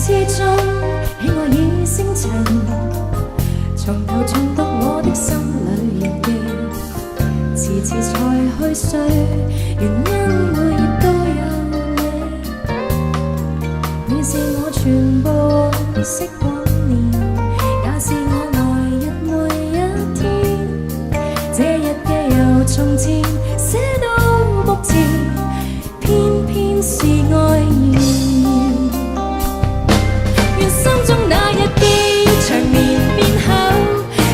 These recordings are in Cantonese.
之中，喜愛已星塵，從頭重讀我的心裏日記，遲遲才去睡，原因每頁都有你。你是我全部往昔往年，也是我來日每一天。這日記由從前寫到目前，偏偏是愛意。願心中那日記長年變厚，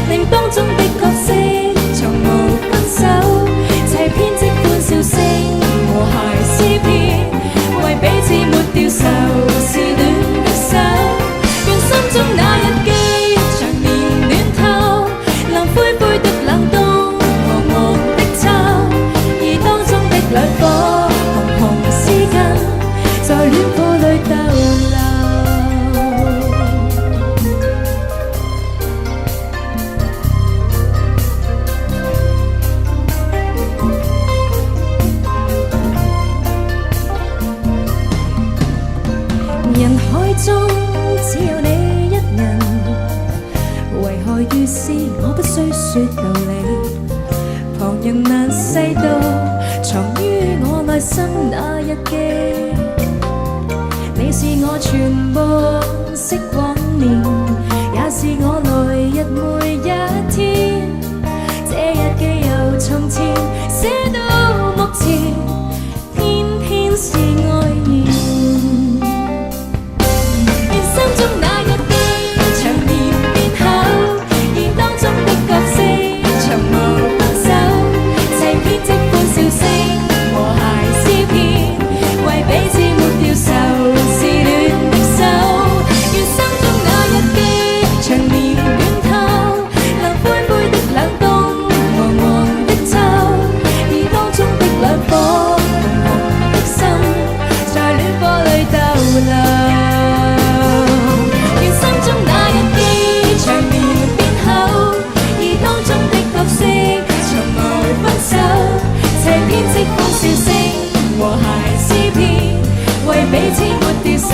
令當中的角色從無分手，齊編織歡笑聲和諧詩篇，為彼此抹掉愁，是戀的手。願心中那日記長年暖透，能灰灰的冷冬，黃黃的秋，而當中的兩顆紅紅絲巾，在戀火裏逗留。人海中只有你一人，為何遇事我不需說道理？旁人難細到藏於我內心那日記。你是我全部往昔往年，也是我來日每一天。這日記由從前寫到目前，偏偏是愛意。心中那日記長年變厚，而當中的角色從無分手，齊編織歡笑聲和諧詩篇，為彼此抹掉愁，是戀的手。願心中那日記長年暖透，能灰灰的冷冬，黃黃的秋，而當中的兩顆紅紅的心，在戀火裏逗留。齊編織歡笑聲和諧詩篇，為彼此抹掉愁。